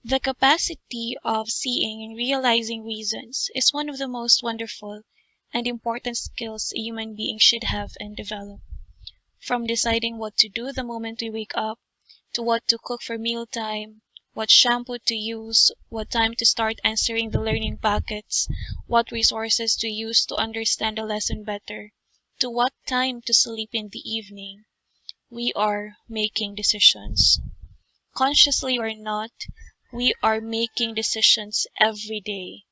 The capacity of seeing and realizing reasons is one of the most wonderful and important skills a human being should have and develop. From deciding what to do the moment we wake up, to what to cook for mealtime, what shampoo to use, what time to start answering the learning packets, what resources to use to understand a lesson better, to what time to sleep in the evening, we are making decisions. Consciously or not, we are making decisions every day.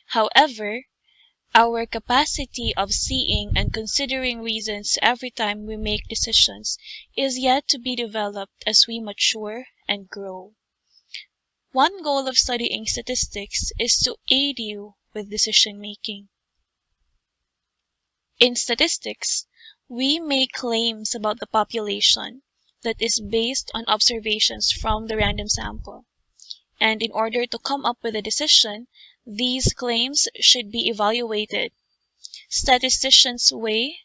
However, our capacity of seeing and considering reasons every time we make decisions is yet to be developed as we mature and grow. One goal of studying statistics is to aid you with decision making. In statistics, we make claims about the population that is based on observations from the random sample. And in order to come up with a decision, these claims should be evaluated. Statisticians' way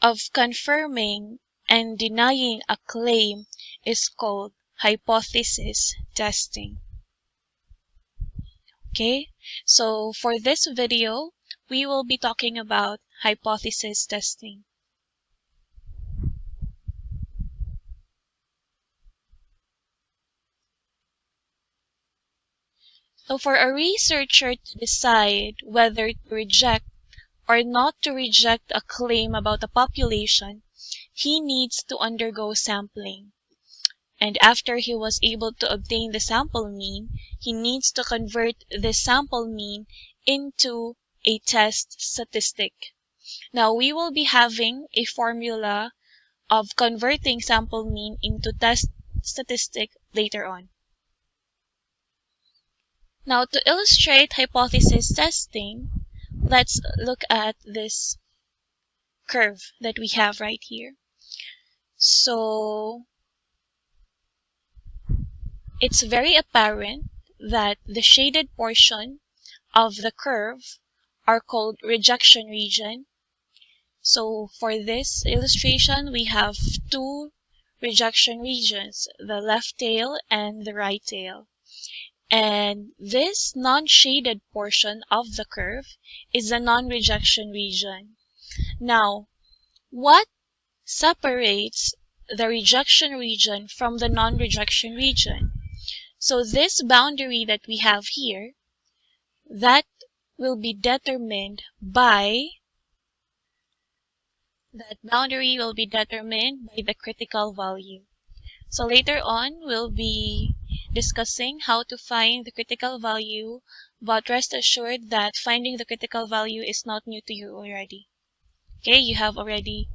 of confirming and denying a claim is called hypothesis testing. Okay, so for this video, we will be talking about hypothesis testing. So for a researcher to decide whether to reject or not to reject a claim about a population, he needs to undergo sampling. And after he was able to obtain the sample mean, he needs to convert the sample mean into a test statistic. Now, we will be having a formula of converting sample mean into test statistic later on. Now, to illustrate hypothesis testing, let's look at this curve that we have right here. So, it's very apparent that the shaded portion of the curve are called rejection region. So for this illustration, we have two rejection regions, the left tail and the right tail. And this non-shaded portion of the curve is the non-rejection region. Now, what separates the rejection region from the non-rejection region? So this boundary that we have here, that will be determined by the critical value. So later on, we'll be discussing how to find the critical value, but rest assured that finding the critical value is not new to you already. Okay, you have already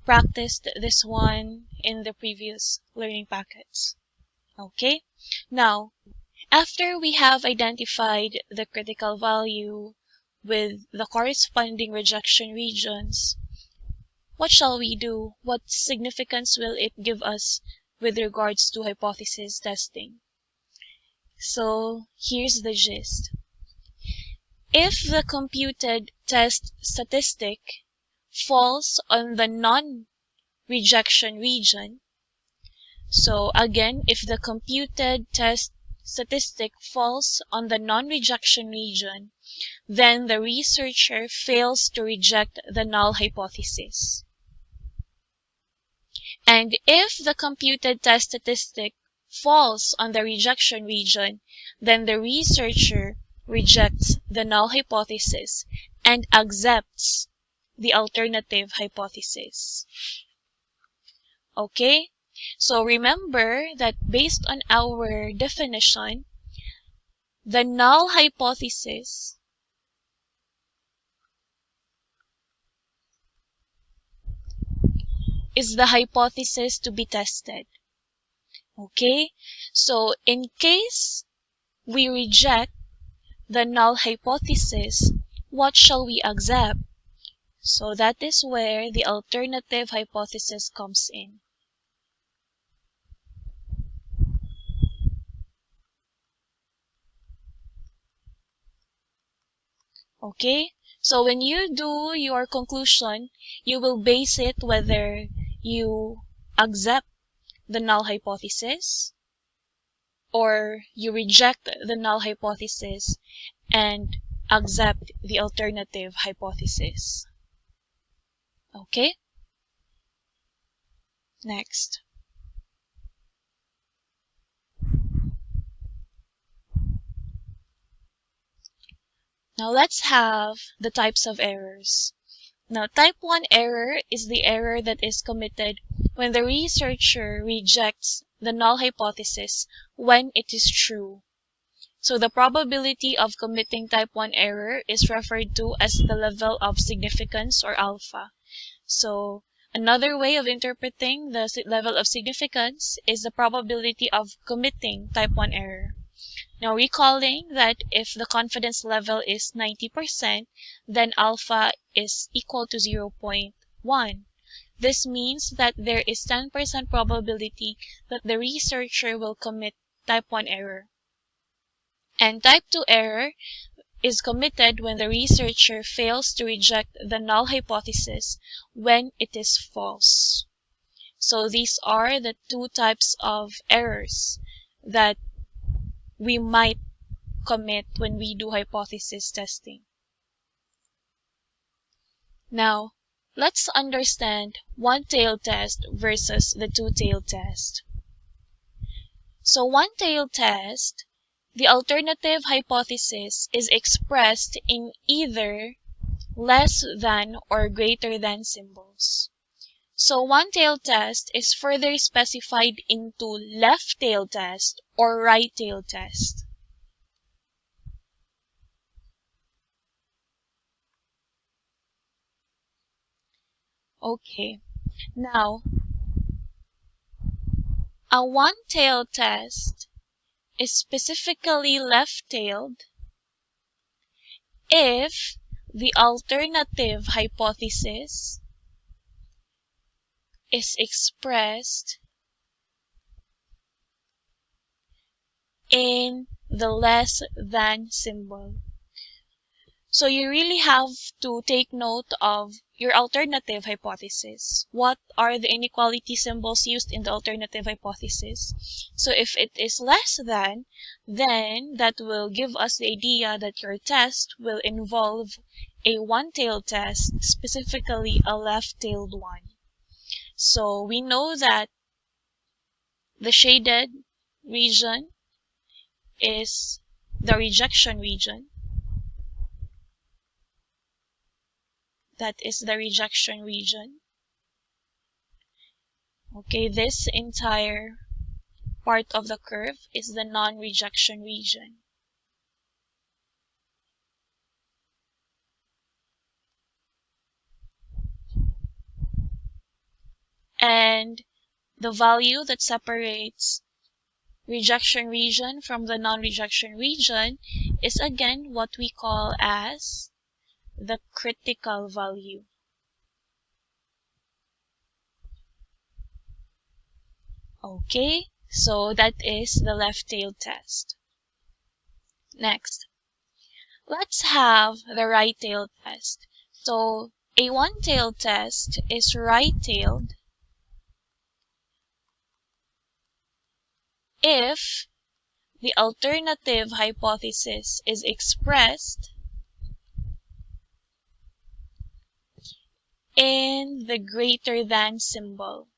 practiced this one in the previous learning packets. Okay, now, after we have identified the critical value with the corresponding rejection regions, what shall we do? What significance will it give us with regards to hypothesis testing? So here's the gist. If the computed test statistic falls on the non-rejection region, so again, if the computed test statistic falls on the non-rejection region, then the researcher fails to reject the null hypothesis. And if the computed test statistic falls on the rejection region, then the researcher rejects the null hypothesis and accepts the alternative hypothesis. Okay? So remember that based on our definition, the null hypothesis is the hypothesis to be tested. Okay? So in case we reject the null hypothesis, what shall we accept? So that is where the alternative hypothesis comes in. Okay? So when you do your conclusion, you will base it whether you accept the null hypothesis or you reject the null hypothesis and accept the alternative hypothesis. Okay? Next. Now let's have the types of errors. Now, type 1 error is the error that is committed when the researcher rejects the null hypothesis when it is true. So the probability of committing type 1 error is referred to as the level of significance, or alpha. So another way of interpreting the level of significance is the probability of committing type 1 error. Now, recalling that if the confidence level is 90%, then alpha is equal to 0.1. This means that there is 10% probability that the researcher will commit type 1 error. And type 2 error is committed when the researcher fails to reject the null hypothesis when it is false. So these are the two types of errors that we might commit when we do hypothesis testing. Now, let's understand one-tail test versus the two-tail test. So one-tail test, the alternative hypothesis is expressed in either less than or greater than symbols. So one-tail test is further specified into left-tail test or right-tail test. Okay, now a one-tail test is specifically left-tailed if the alternative hypothesis is expressed in the less than symbol. So you really have to take note of your alternative hypothesis. What are the inequality symbols used in the alternative hypothesis? So if it is less than, then that will give us the idea that your test will involve a one-tailed test, specifically a left-tailed one. So we know that the shaded region is the rejection region. That is the rejection region. Okay, this entire part of the curve is the non-rejection region. And the value that separates rejection region from the non-rejection region is again what we call as the critical value. Okay, so that is the left-tailed test. Next, let's have the right-tailed test. So a one-tailed test is right-tailed if the alternative hypothesis is expressed in the greater than symbol.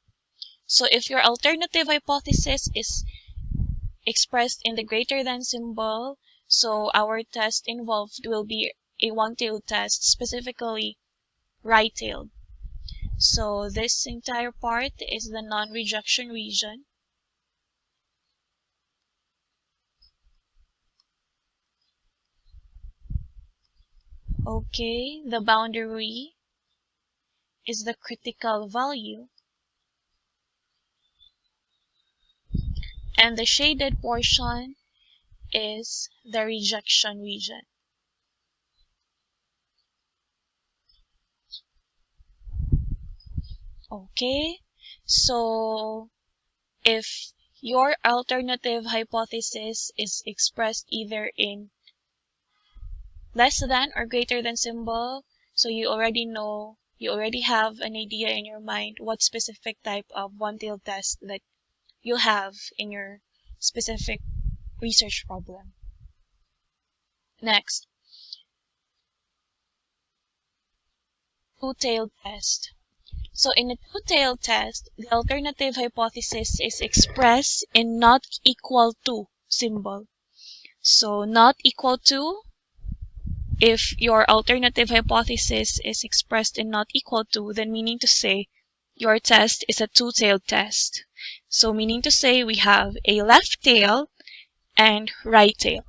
So if your alternative hypothesis is expressed in the greater than symbol, so our test involved will be a one-tailed test, specifically right-tailed. So this entire part is the non-rejection region. Okay, the boundary is the critical value. And the shaded portion is the rejection region. Okay, so if your alternative hypothesis is expressed either in less than or greater than symbol, so you already know, you already have an idea in your mind what specific type of one-tailed test that you'll have in your specific research problem. Next, two-tailed test. So in a two-tailed test, the alternative hypothesis is expressed in not equal to symbol. So not equal to, if your alternative hypothesis is expressed in not equal to, then meaning to say your test is a two-tailed test. So meaning to say we have a left tail and right tail.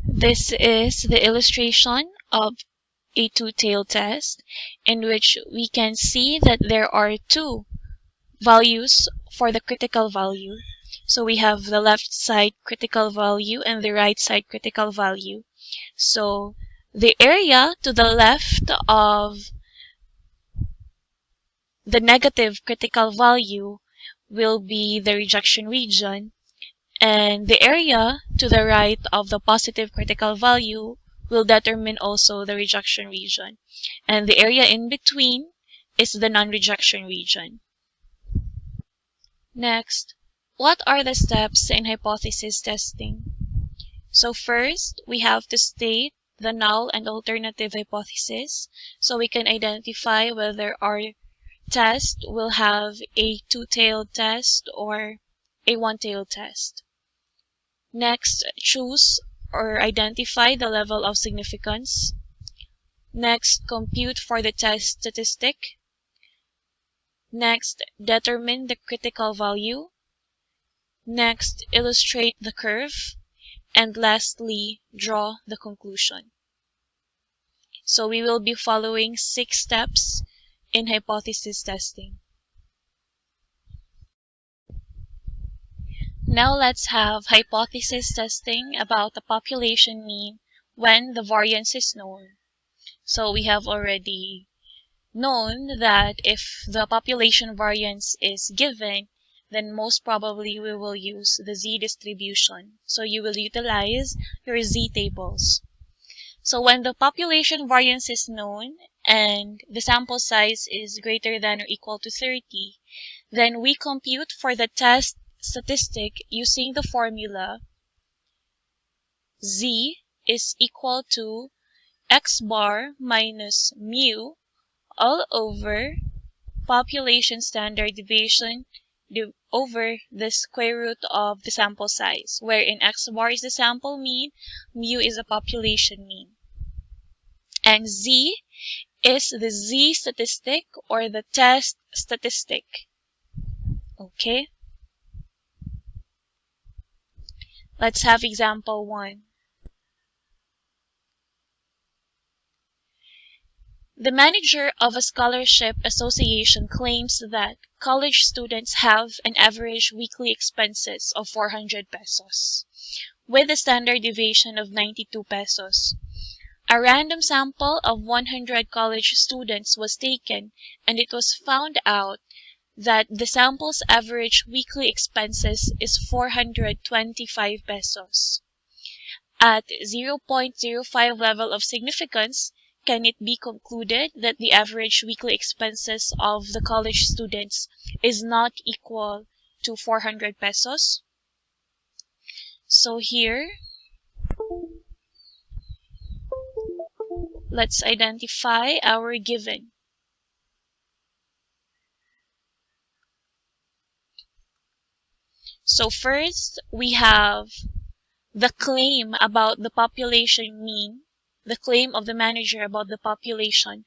This is the illustration of a two-tailed test in which we can see that there are two values for the critical value. So we have the left side critical value and the right side critical value. So the area to the left of the negative critical value will be the rejection region, and the area to the right of the positive critical value will determine also the rejection region, and the area in between is the non-rejection region. Next, what are the steps in hypothesis testing? So first, we have to state the null and alternative hypothesis, so we can identify whether our test will have a two-tailed test or a one-tailed test. Next, choose or identify the level of significance. Next, compute for the test statistic. Next, determine the critical value. Next, illustrate the curve. And lastly, draw the conclusion. So we will be following 6 steps in hypothesis testing. Now let's have hypothesis testing about the population mean when the variance is known. So we have already known that if the population variance is given, then most probably we will use the z-distribution. So you will utilize your z-tables. So when the population variance is known and the sample size is greater than or equal to 30, then we compute for the test statistic using the formula z is equal to x bar minus mu all over population standard deviation over the square root of the sample size, wherein x bar is the sample mean, mu is the population mean, and z is the z statistic or the test statistic. Okay? Let's have example 1. The manager of a scholarship association claims that college students have an average weekly expenses of 400 pesos, with a standard deviation of 92 pesos. A random sample of 100 college students was taken, and it was found out that the sample's average weekly expenses is 425 pesos. At 0.05 level of significance, can it be concluded that the average weekly expenses of the college students is not equal to 400 pesos? So here, let's identify our given. So first, we have the claim about the population mean, the claim of the manager about the population,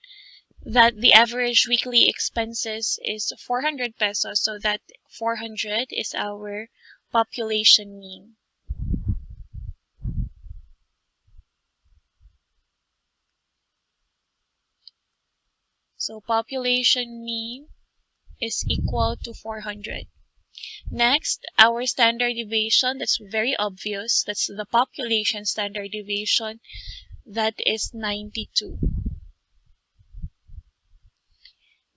that the average weekly expenses is 400 pesos, so that 400 is our population mean. So population mean is equal to 400. Next, our standard deviation, that's very obvious. That's the population standard deviation. That is 92.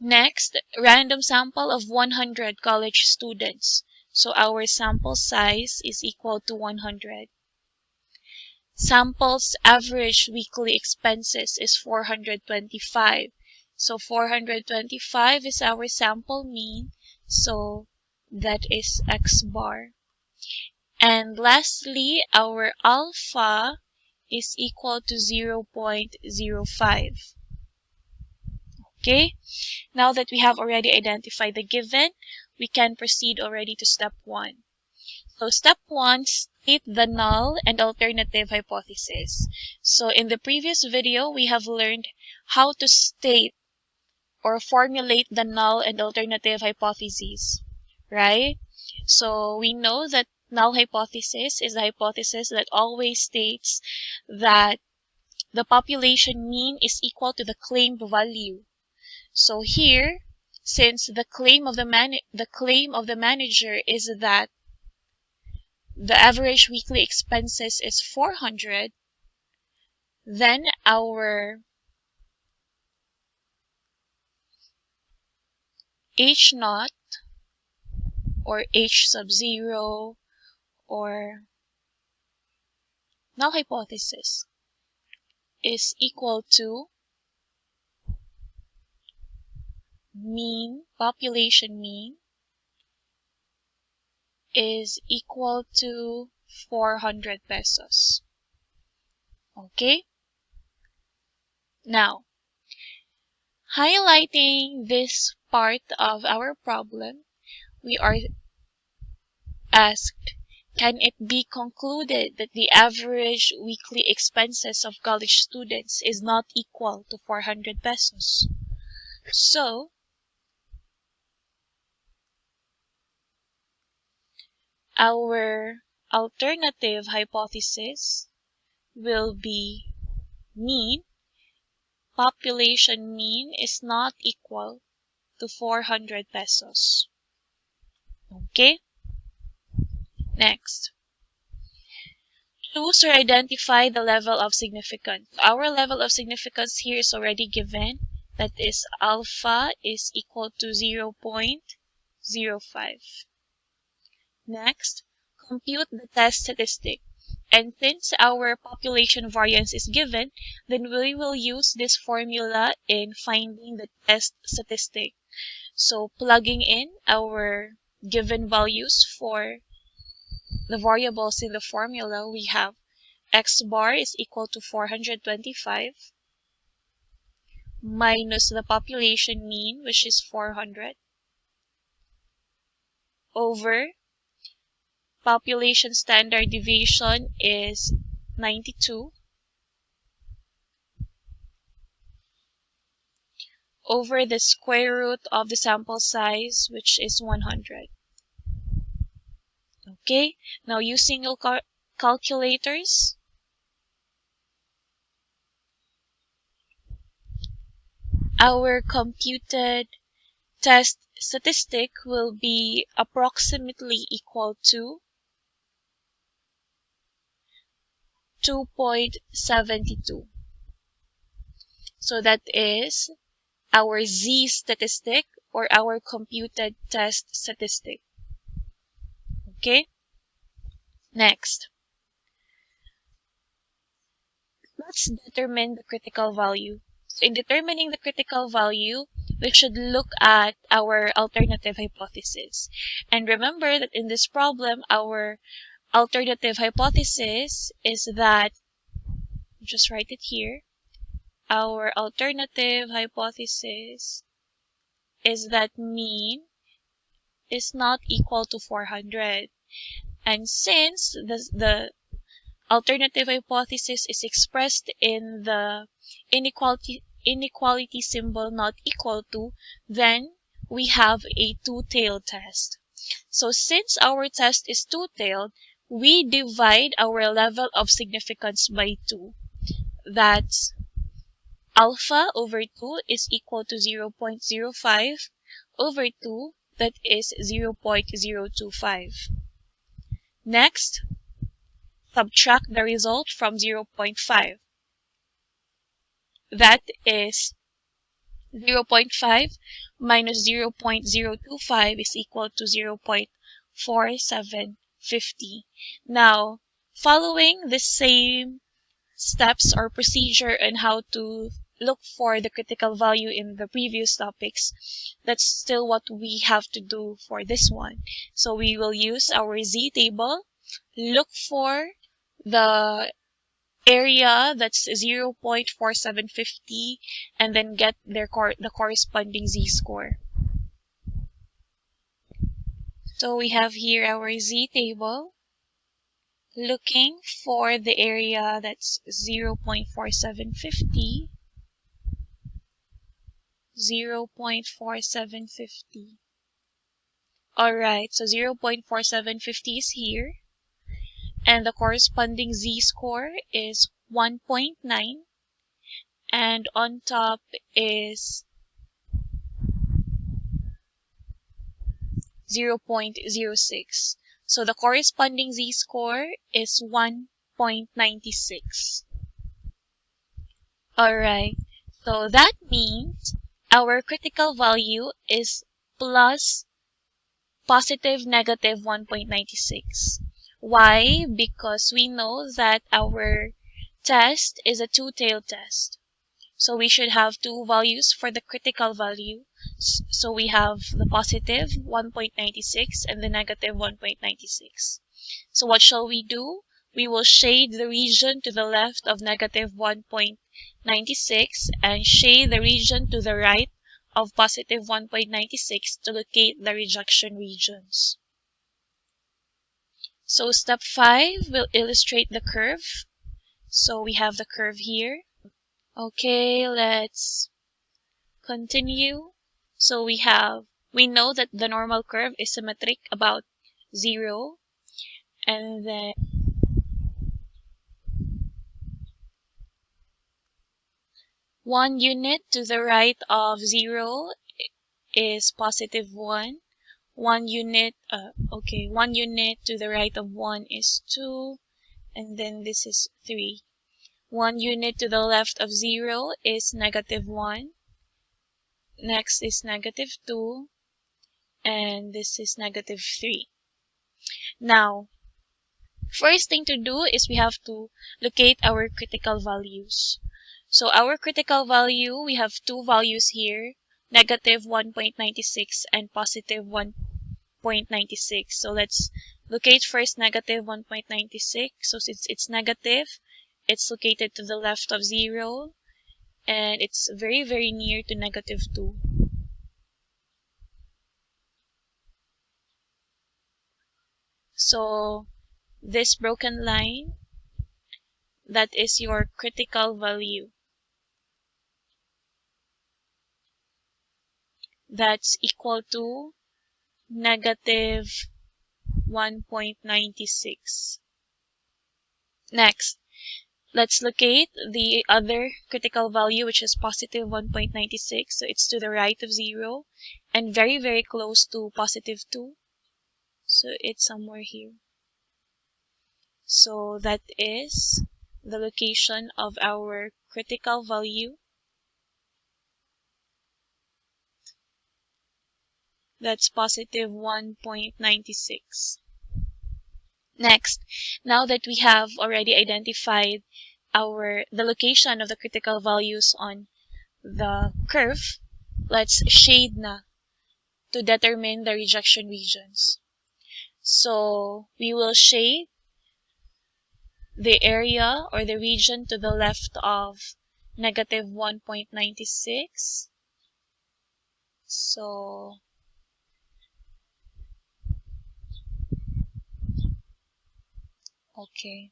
Next, random sample of 100 college students. So our sample size is equal to 100. Sample's average weekly expenses is 425. So 425 is our sample mean. So that is x bar. And lastly, our alpha is equal to 0.05. Okay, now that we have already identified the given, we can proceed already to step 1. So step 1, state the null and alternative hypothesis. So in the previous video, we have learned how to state or formulate the null and alternative hypotheses, right? So we know that null hypothesis is a hypothesis that always states that the population mean is equal to the claimed value. So here, since the claim of the manager is that the average weekly expenses is 400, then our H naught or H sub 0 or null hypothesis is equal to population mean is equal to 400 pesos. Okay? Now, highlighting this part of our problem, we are asked, can it be concluded that the average weekly expenses of college students is not equal to 400 pesos? So, our alternative hypothesis will be population mean is not equal to 400 pesos. Okay? Next. Choose or identify the level of significance. Our level of significance here is already given. That is alpha is equal to 0.05. Next, compute the test statistic. And since our population variance is given, then we will use this formula in finding the test statistic. So plugging in our given values for the variables in the formula, we have x bar is equal to 425 minus the population mean, which is 400, over population standard deviation is 92, over the square root of the sample size, which is 100. Okay, now using your calculators, our computed test statistic will be approximately equal to 2.72. So that is our Z statistic or our computed test statistic. Okay? Next, let's determine the critical value. So in determining the critical value, we should look at our alternative hypothesis. And remember that in this problem, our alternative hypothesis is that, just write it here, our alternative hypothesis is that mean is not equal to 400. And since the alternative hypothesis is expressed in the inequality symbol not equal to, then we have a two-tailed test. So since our test is two-tailed, we divide our level of significance by 2. That's alpha over 2 is equal to 0.05 over 2, that is 0.025. Next, subtract the result from 0.5. That is 0.5 minus 0.025 is equal to 0.4750. Now, following the same steps or procedure on how to look for the critical value in the previous topics, that's still what we have to do for this one. So we will use our Z table look for the area that's 0.4750 and then get the corresponding z-score. So we have here our z-table, looking for the area that's 0.4750, 0.4750. Alright, so 0.4750 is here, and the corresponding z-score is 1.9, and on top is 0.06. So the corresponding z-score is 1.96. Alright, so that means our critical value is plus positive negative 1.96. Why? Because we know that our test is a two-tailed test. So we should have two values for the critical value. So we have the positive 1.96 and the negative 1.96. So what shall we do? We will shade the region to the left of negative 1.96 and shade the region to the right of positive 1.96 to locate the rejection regions. So step 5 will illustrate the curve. So we have the curve here. Okay, let's continue. So we know that the normal curve is symmetric about 0, and then one unit to the right of 0 is positive 1. One unit to the right of 1 is 2, and then this is 3. 1 unit to the left of 0 is negative 1. Next is negative 2, and this is negative 3. Now, first thing to do is we have to locate our critical values. So our critical value, we have two values here, negative 1.96 and positive 1.96. So let's locate first negative 1.96. So since it's negative, it's located to the left of 0, and it's very, very near to negative 2. So this broken line, that is your critical value. That's equal to negative 1.96. Next, let's locate the other critical value, which is positive 1.96. So it's to the right of 0 and very, very close to positive 2. So it's somewhere here. So that is the location of our critical value. That's positive 1.96. Next, now that we have already identified the location of the critical values on the curve, let's shade na to determine the rejection regions. So we will shade the area or the region to the left of negative 1.96. So okay.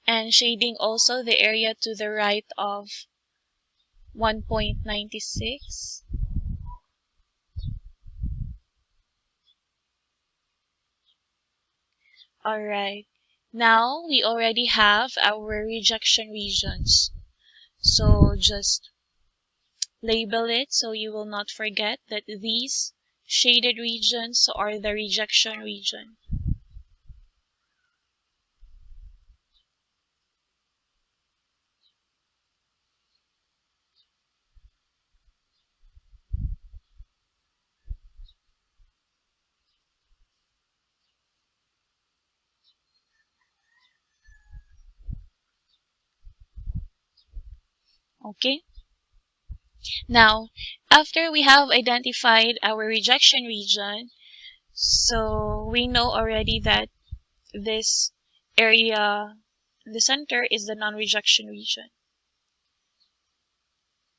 And shading also the area to the right of 1.96. Alright, now we already have our rejection regions. So just label it so you will not forget that these shaded regions are the rejection region. Okay? Now, after we have identified our rejection region, so we know already that this area, the center, is the non-rejection region.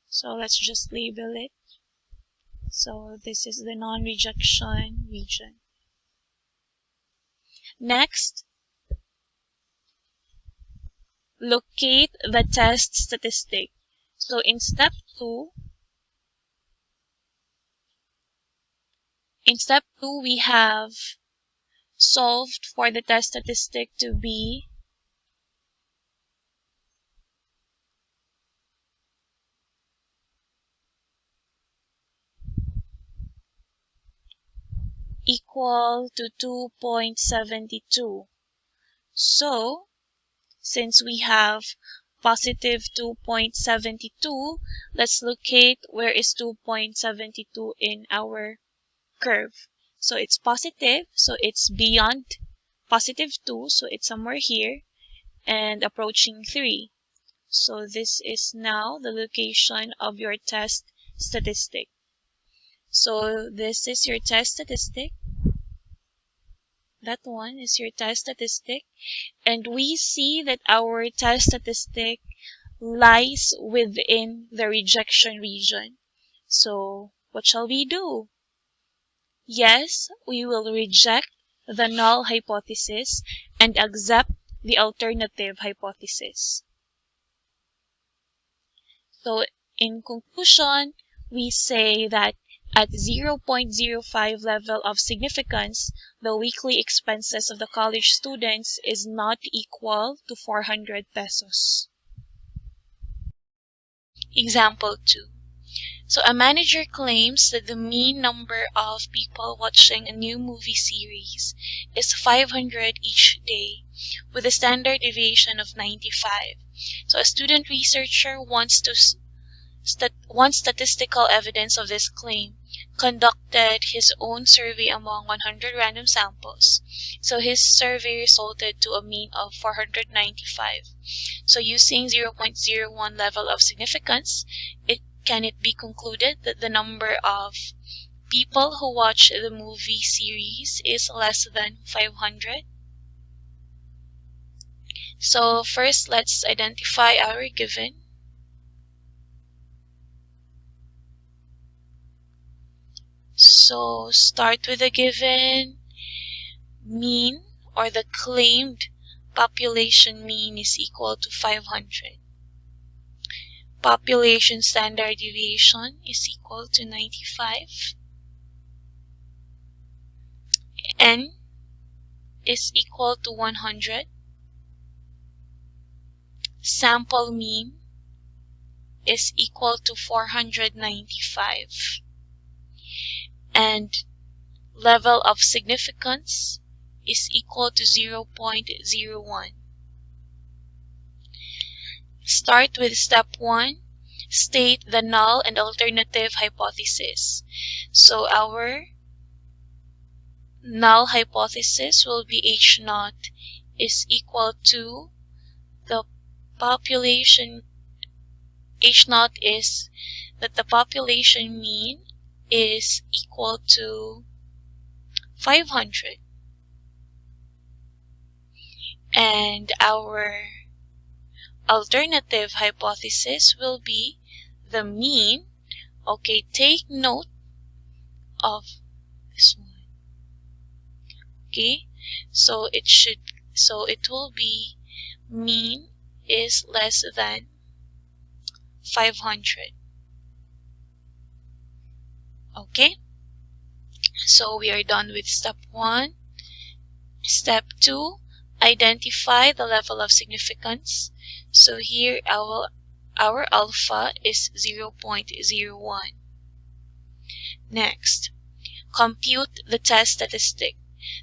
So let's just label it. So this is the non-rejection region. Next, locate the test statistic. So in step 2, we have solved for the test statistic to be equal to 2.72. So, since we have positive 2.72, let's locate where is 2.72 in our curve. So it's positive, so it's beyond positive 2, so it's somewhere here, and approaching 3. So this is now the location of your test statistic. So this is your test statistic. That one is your test statistic. And we see that our test statistic lies within the rejection region. So what shall we do? Yes, we will reject the null hypothesis and accept the alternative hypothesis. So in conclusion, we say that at 0.05 level of significance, the weekly expenses of the college students is not equal to 400 pesos. Example 2. So a manager claims that the mean number of people watching a new movie series is 500 each day, with a standard deviation of 95. So a student researcher wants statistical evidence of this claim, conducted his own survey among 100 random samples. So his survey resulted to a mean of 495. So using 0.01 level of significance, can it be concluded that the number of people who watch the movie series is less than 500? So first, let's identify our given. So start with the given. Mean, or the claimed population mean, is equal to 500. Population standard deviation is equal to 95. N is equal to 100. Sample mean is equal to 495. And level of significance is equal to 0.01. Start with step 1. State the null and alternative hypothesis. So our null hypothesis will be H0 is equal to the population. H0 is that the population mean is equal to 500. And our alternative hypothesis will be the mean. Okay, take note of this one. Okay, so it will be mean is less than 500. Okay, so we are done with step 1. Step 2, identify the level of significance. So here our alpha is 0.01. Next, compute the test statistic.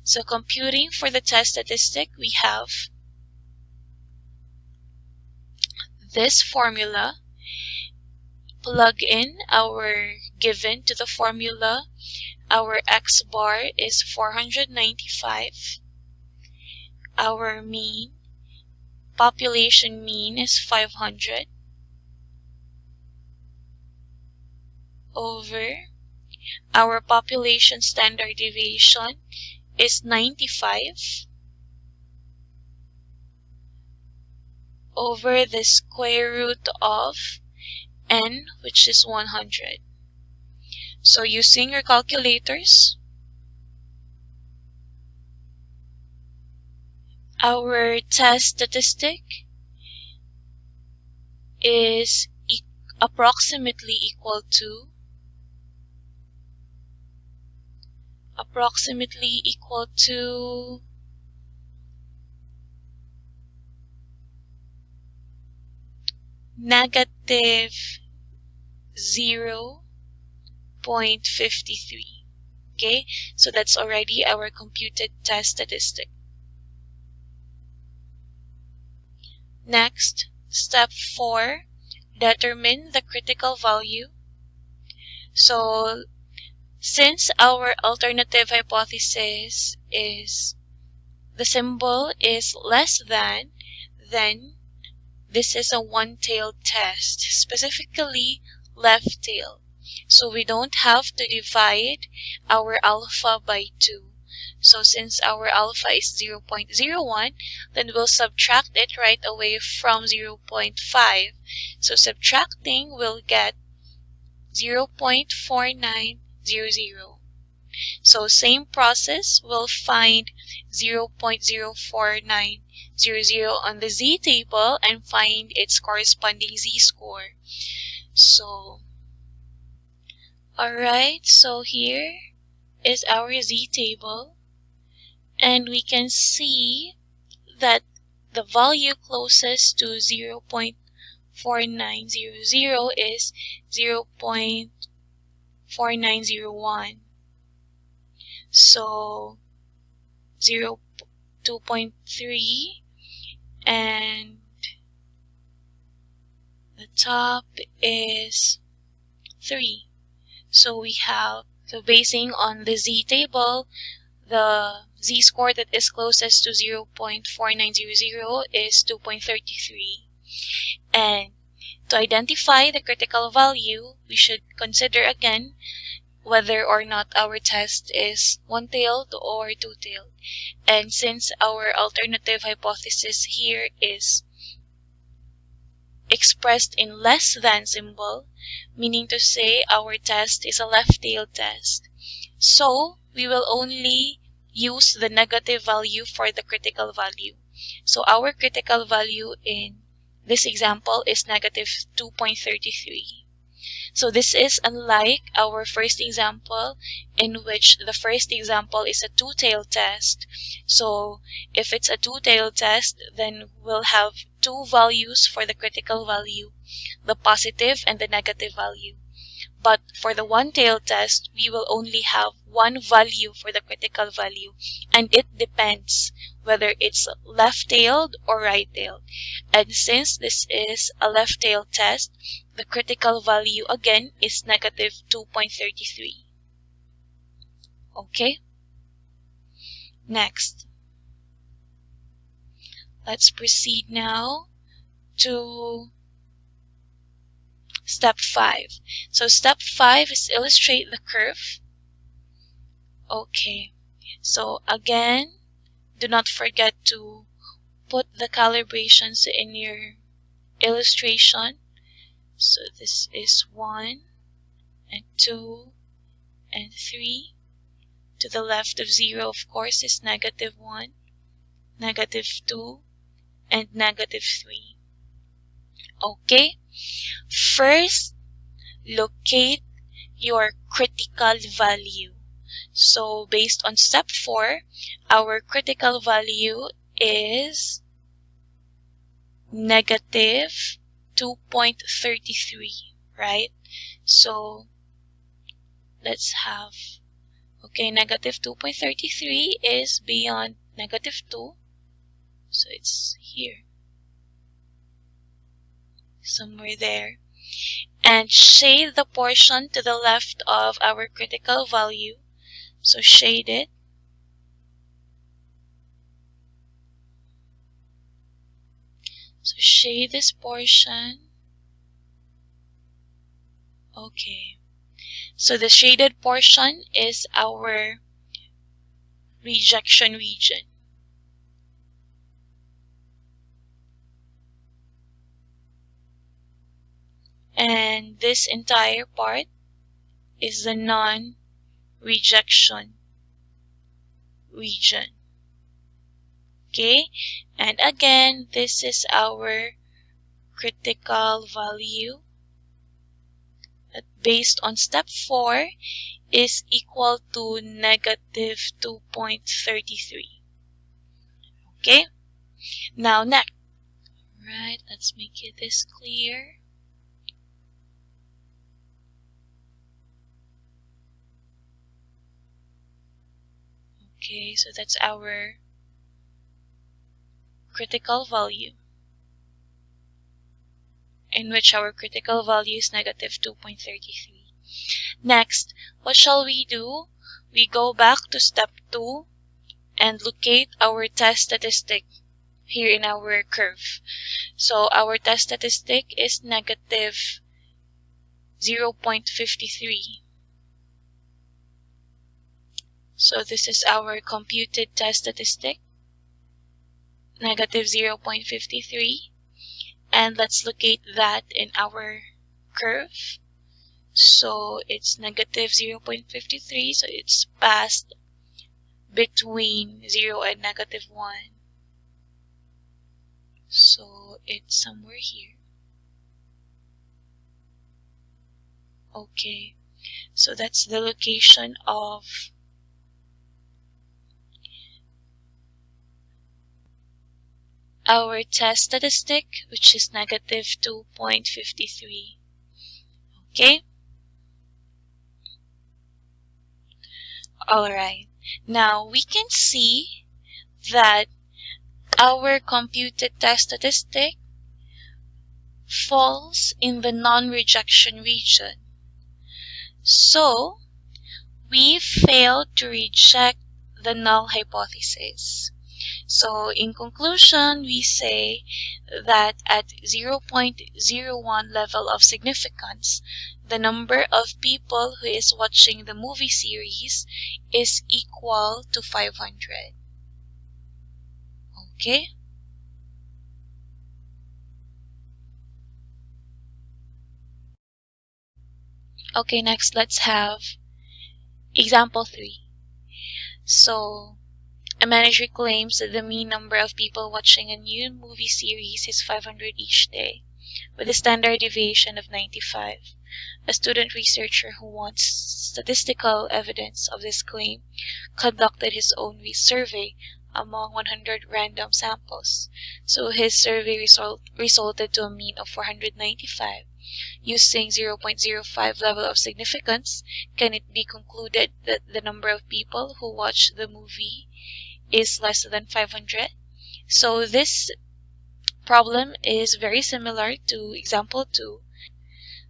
So computing for the test statistic, we have this formula. Plug in our given to the formula. Our x bar is 495. Our mean, population mean, is 500. over our population standard deviation is 95 over the square root of n, which is 100. So using your calculators, our test statistic is approximately equal to negative 0.53. Okay, so that's already our computed test statistic. Next, step 4, determine the critical value. So since our alternative hypothesis is the symbol is less than, then this is a one-tailed test, specifically left tail. So we don't have to divide our alpha by 2. So since our alpha is 0.01, then we'll subtract it right away from 0.5. So subtracting, we'll get 0.4900. So same process, we'll find 0.04900 on the z-table and find its corresponding z-score. So, alright, so here is our z-table, and we can see that the value closest to 0.4900 is 0.4901. So 2.3, and the top is 3. So we have, so basing on the z-table, the z-score that is closest to 0.4900 is 2.33. And to identify the critical value, we should consider again whether or not our test is one-tailed or two-tailed. And since our alternative hypothesis here is expressed in less than symbol, meaning to say our test is a left-tailed test, so we will only use the negative value for the critical value. So our critical value in this example is negative 2.33. So this is unlike our first example, in which the first example is a two-tailed test. So if it's a two-tailed test, then we'll have two values for the critical value, the positive and the negative value. But for the one-tailed test, we will only have one value for the critical value, and it depends whether it's left-tailed or right-tailed. And since this is a left-tailed test, the critical value again is negative 2.33. Okay? Next, let's proceed now to step 5. So step 5 is illustrate the curve. Okay, so again, do not forget to put the calibrations in your illustration. So this is 1 and 2 and 3. To the left of 0, of course, is negative 1, negative 2, and negative 3. Okay, first, locate your critical value. So based on step 4, our critical value is negative 2.33, right? So let's have, okay, negative 2.33 is beyond negative 2. So it's here, somewhere there. And shade the portion to the left of our critical value. So shade it. So shade this portion. Okay. So the shaded portion is our rejection region. And this entire part is the non-rejection region. Okay, and again, this is our critical value that based on step 4 is equal to negative 2.33. Okay, now next. Right, let's make this clear. Okay, so that's our critical value, in which our critical value is negative 2.33. Next, what shall we do? We go back to step 2 and locate our test statistic here in our curve. So our test statistic is negative 0.53. So this is our computed test statistic, negative 0.53. And let's locate that in our curve. So it's negative 0.53, so it's passed between 0 and negative 1. So it's somewhere here. Okay, so that's the location of our test statistic, which is negative 2.53. Okay? Alright. Now we can see that our computed test statistic falls in the non-rejection region. So we failed to reject the null hypothesis. So in conclusion, we say that at 0.01 level of significance, the number of people who is watching the movie series is equal to 500. Okay? Okay, next let's have example 3. So a manager claims that the mean number of people watching a new movie series is 500 each day, with a standard deviation of 95. A student researcher who wants statistical evidence of this claim conducted his own survey among 100 random samples. So his survey resulted to a mean of 495. Using 0.05 level of significance, can it be concluded that the number of people who watch the movie is less than 500? So this problem is very similar to example 2.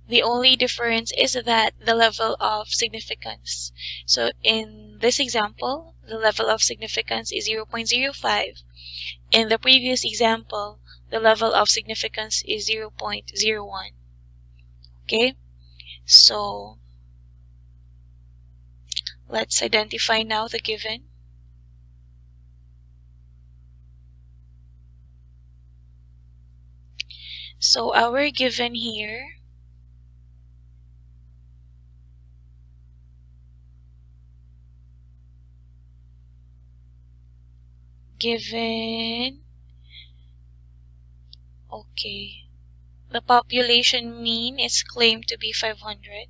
The only difference is that the level of significance. So in this example, the level of significance is 0.05. In the previous example, the level of significance is 0.01. Okay, so let's identify now the given. So our given here okay, the population mean is claimed to be 500.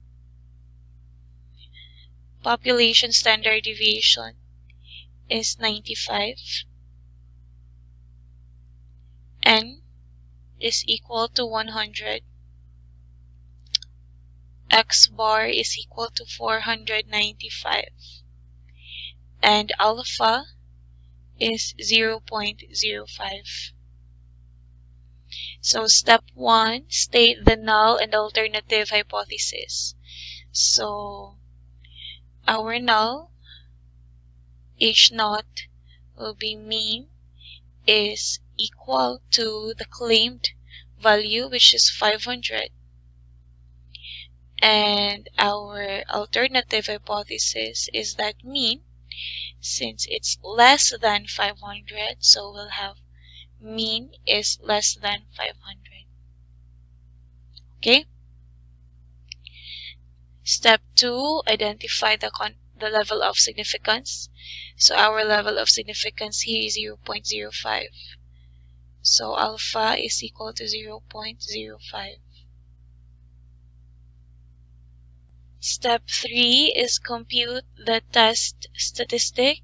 Population standard deviation is 95. N is equal to 100. X bar is equal to 495. And alpha is 0.05. So step 1, state the null and alternative hypothesis. So our null, H0, will be mean is equal to the claimed value, which is 500. And our alternative hypothesis is that mean, since it's less than 500, so we'll have mean is less than 500. Okay? Step 2, identify the level of significance. So our level of significance here is 0.05. So alpha is equal to 0.05. Step 3 is compute the test statistic.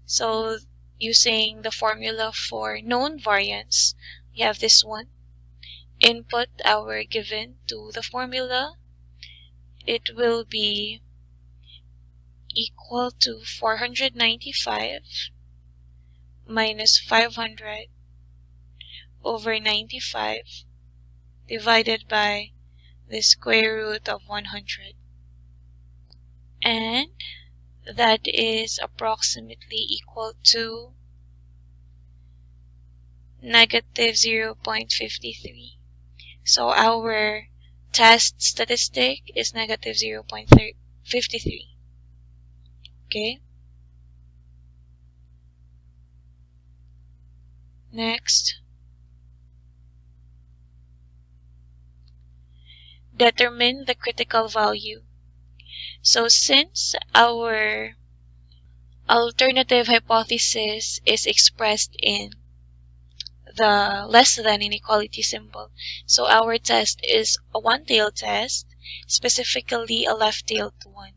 So using the formula for known variance, we have this one. Input our given to the formula. It will be equal to 495 minus 500 over 95 divided by the square root of 100. And that is approximately equal to negative 0.53. So our test statistic is negative 0.53. Okay. Next, determine the critical value. So since our alternative hypothesis is expressed in the less than inequality symbol, so our test is a one-tailed test, specifically a left-tailed one.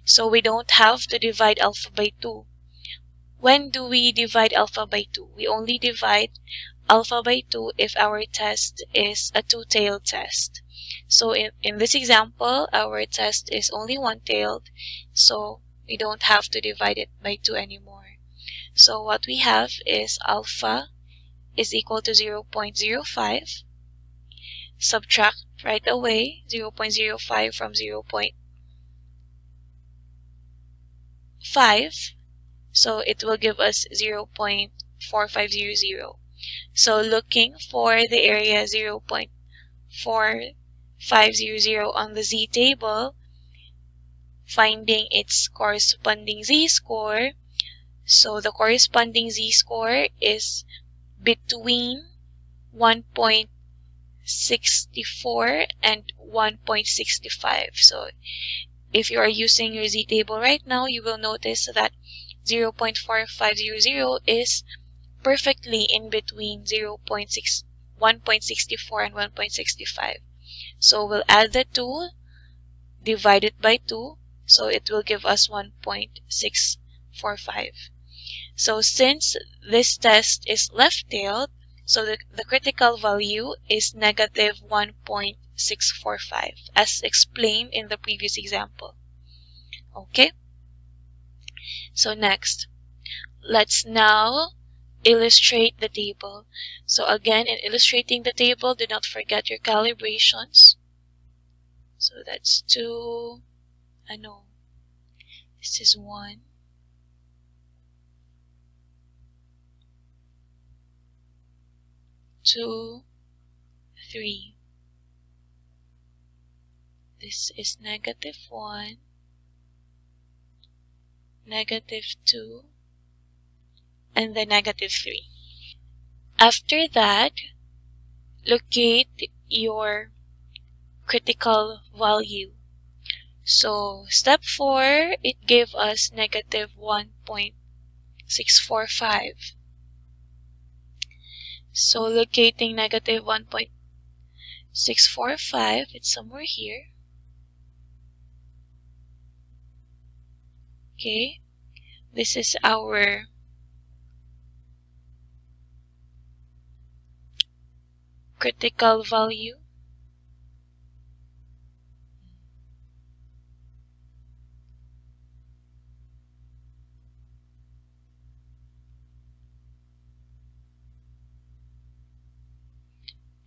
So we don't have to divide alpha by 2. When do we divide alpha by 2? We only divide alpha by 2 if our test is a two-tailed test. So in this example, our test is only one-tailed, so we don't have to divide it by 2 anymore. So what we have is alpha is equal to 0.05. Subtract right away 0.05 from 0.5. So it will give us 0.4500. So looking for the area 0.4500 on the z-table, finding its corresponding z-score. So the corresponding z-score is between 1.64 and 1.65. So if you are using your z-table right now, you will notice that 0.4500 is perfectly in between 1.64 and 1.65. So we'll add the 2, divide it by 2, so it will give us 1.645. So since this test is left-tailed, so the critical value is negative 1.645, as explained in the previous example. Okay? So next, let's now illustrate the table. So again, in illustrating the table, do not forget your calibrations. So that's 2, this is 1, 2, 3. This is negative 1, negative 2, and then negative 3. After that, locate your critical value. So step 4, it gave us negative 1.645. So locating negative 1.645, it's somewhere here. Okay, this is our critical value.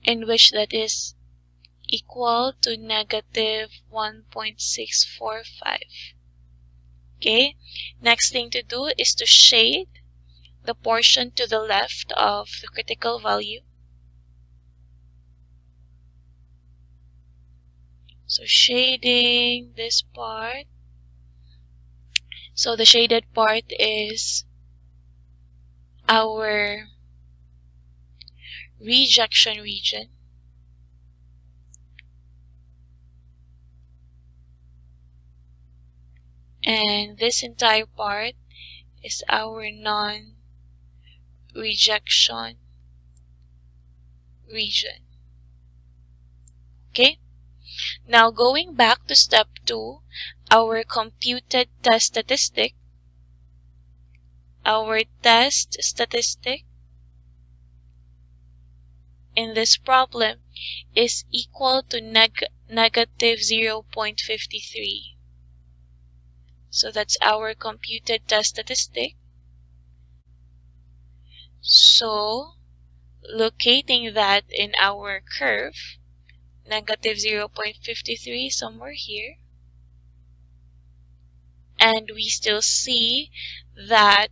In which that is equal to negative 1.645. Okay, next thing to do is to shade the portion to the left of the critical value. So shading this part. So the shaded part is our rejection region. And this entire part is our non-rejection region. Okay? Now going back to step 2, our computed test statistic. Our test statistic in this problem is equal to negative 0.53. So that's our computed test statistic. So locating that in our curve, negative 0.53 somewhere here, and we still see that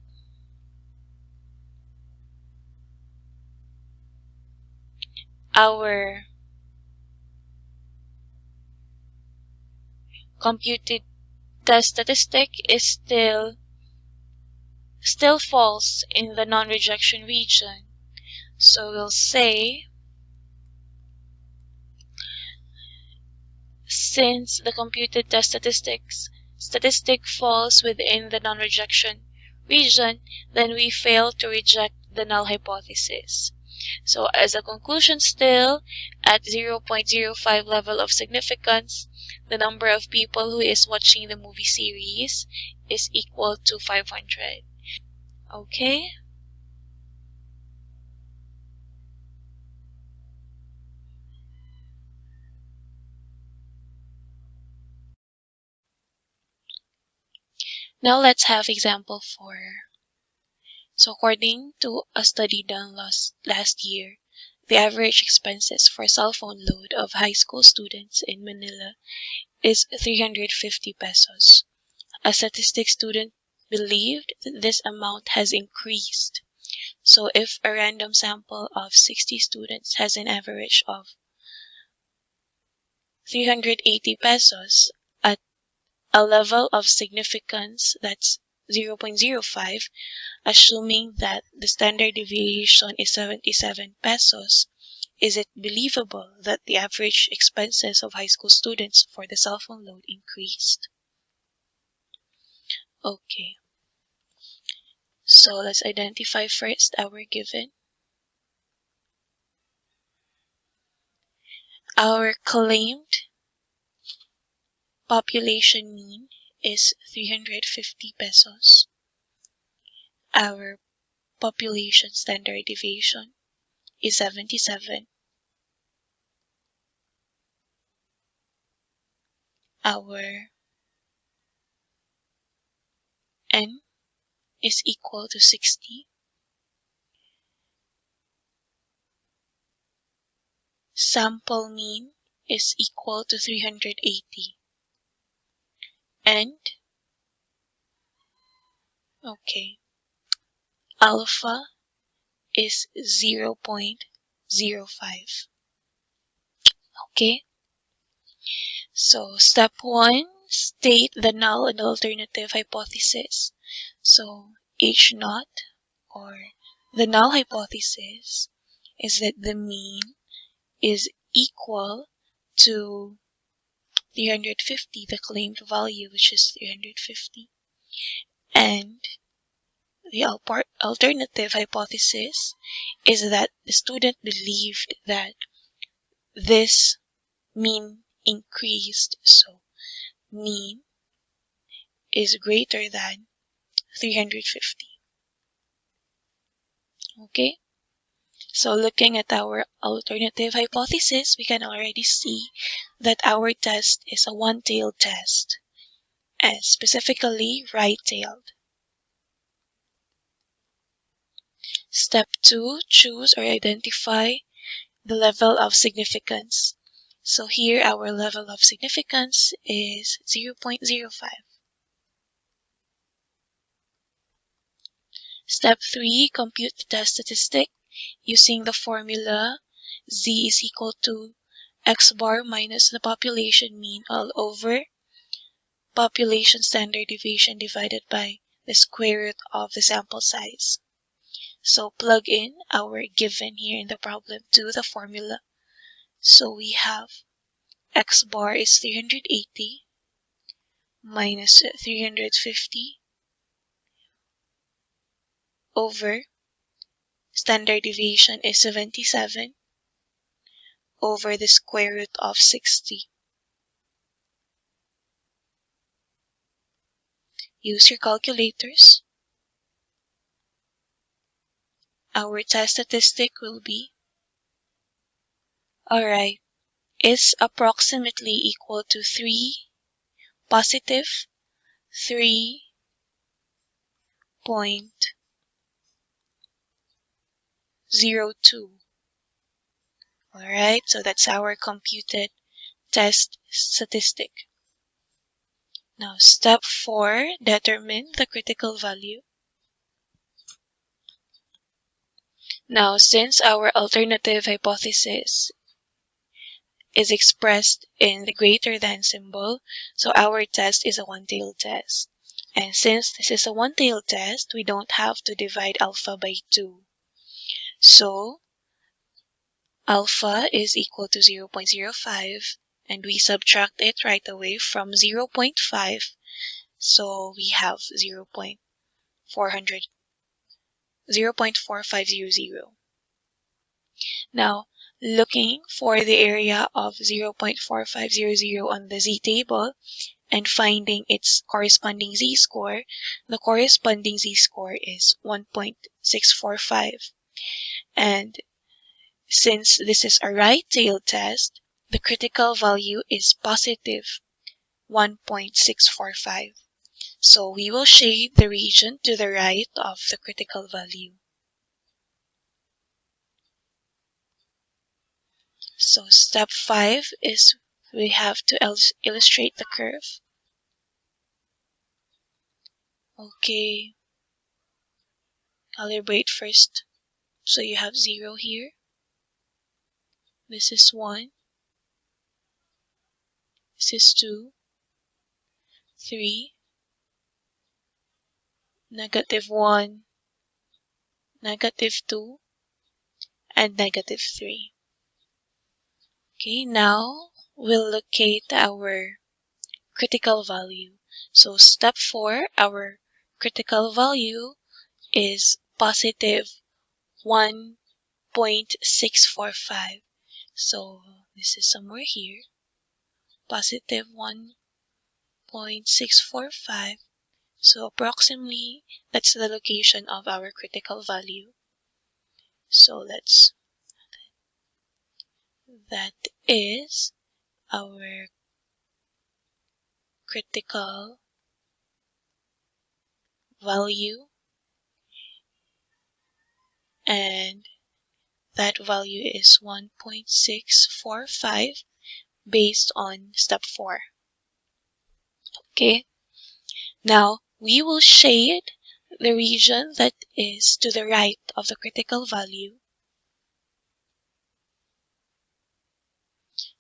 our computed test statistic is still falls in the non-rejection region. So we'll say, since the computed test statistic falls within the non-rejection region, then we fail to reject the null hypothesis. So as a conclusion still, at 0.05 level of significance, the number of people who is watching the movie series is equal to 500. Okay? Now let's have example 4. So according to a study done last year, the average expenses for cell phone load of high school students in Manila is 350 pesos. A statistics student believed that this amount has increased. So if a random sample of 60 students has an average of 380 pesos at a level of significance that's 0.05, assuming that the standard deviation is 77 pesos, is it believable that the average expenses of high school students for the cell phone load increased? Okay, so let's identify first our given. Our claimed population mean is 350 pesos. Our population standard deviation is 77. Our N is equal to 60. Sample mean is equal to 380. And, okay, alpha is 0.05. Okay, so step 1, state the null and alternative hypothesis. So H naught, or the null hypothesis, is that the mean is equal to 350, the claimed value, which is 350. And the alternative hypothesis is that the student believed that this mean increased, so mean is greater than 350. Okay, so looking at our alternative hypothesis, we can already see that our test is a one-tailed test, and specifically right-tailed. Step 2, choose or identify the level of significance. So here our level of significance is 0.05. Step 3, compute the test statistic using the formula Z is equal to x bar minus the population mean all over population standard deviation divided by the square root of the sample size. So plug in our given here in the problem to the formula. So we have x bar is 380 minus 350 over standard deviation is 77 over the square root of 60. Use your calculators. Our test statistic will be, alright, is approximately equal to 3 positive 3.02. Alright, so that's our computed test statistic. Now, step 4, determine the critical value. Now, since our alternative hypothesis is expressed in the greater than symbol, so our test is a one-tailed test. And since this is a one-tailed test, we don't have to divide alpha by 2. So, alpha is equal to 0.05, and we subtract it right away from 0.5, so we have 0.4500. Now, looking for the area of 0.4500 on the z-table and finding its corresponding z-score, the corresponding z-score is 1.645. And since this is a right-tailed test, the critical value is positive 1.645. So we will shade the region to the right of the critical value. So step 5 is we have to illustrate the curve. Okay, calibrate first. So you have 0 here. This is 1. This is 2. 3. -1. -2. And -3. Okay, now we'll locate our critical value. So step 4, our critical value is positive 1.645. So this is somewhere here. Positive 1.645. So approximately that's the location of our critical value. So that is our critical value, and that value is 1.645 based on step 4. Okay, now we will shade the region that is to the right of the critical value.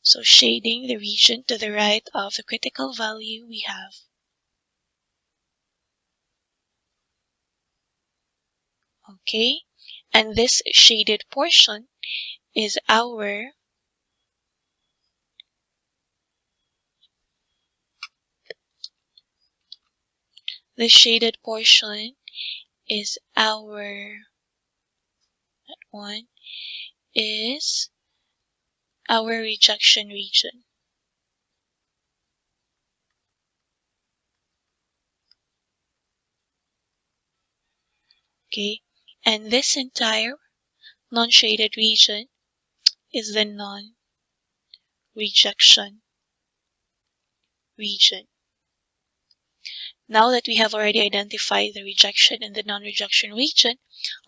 So shading the region to the right of the critical value, we have okay, and this shaded portion is our the shaded portion is our that one is our rejection region. Okay, and this entire non-shaded region is the non-rejection region. Now that we have already identified the rejection and the non-rejection region,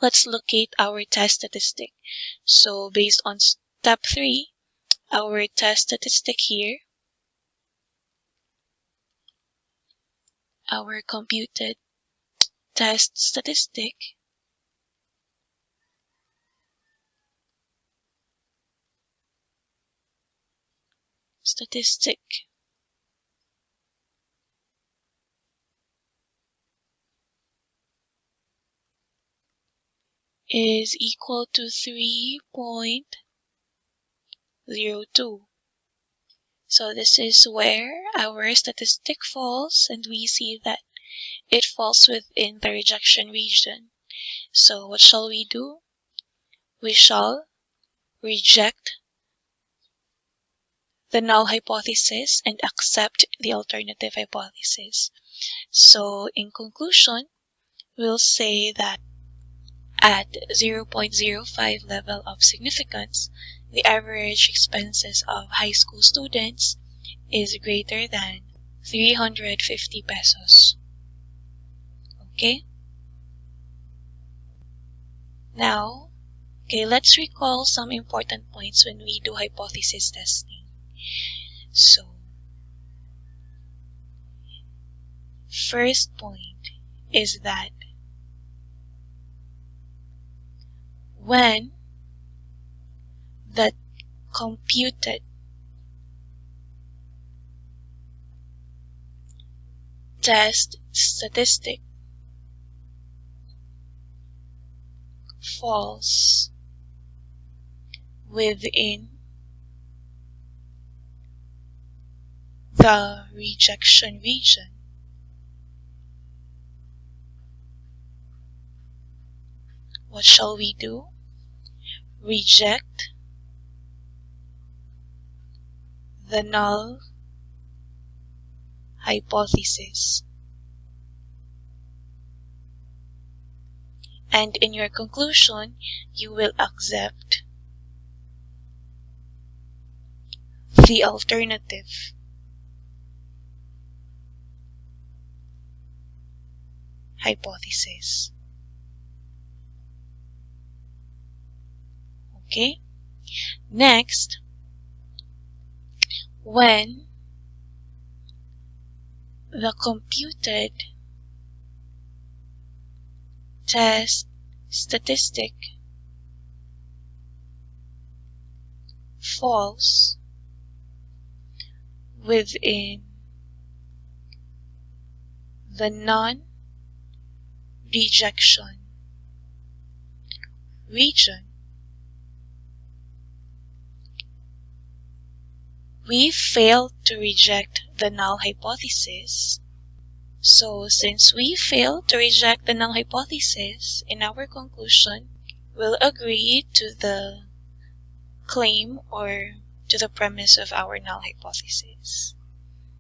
let's locate our test statistic. So based on step 3, our test statistic here, our computed test statistic statistic is equal to 3.02. So this is where our statistic falls, and we see that it falls within the rejection region. So what shall we do? We shall reject the null hypothesis and accept the alternative hypothesis. So in conclusion, we'll say that at 0.05 level of significance, the average expenses of high school students is greater than 350 pesos. Okay? Now, let's recall some important points when we do hypothesis testing. So, first point is that when the computed test statistic falls within the rejection region, what shall we do? Reject the null hypothesis. And in your conclusion, you will accept the alternative hypothesis. Okay? Next, when the computed test statistic falls within the non-rejection region, we failed to reject the null hypothesis. So since we failed to reject the null hypothesis, in our conclusion, we'll agree to the claim or to the premise of our null hypothesis.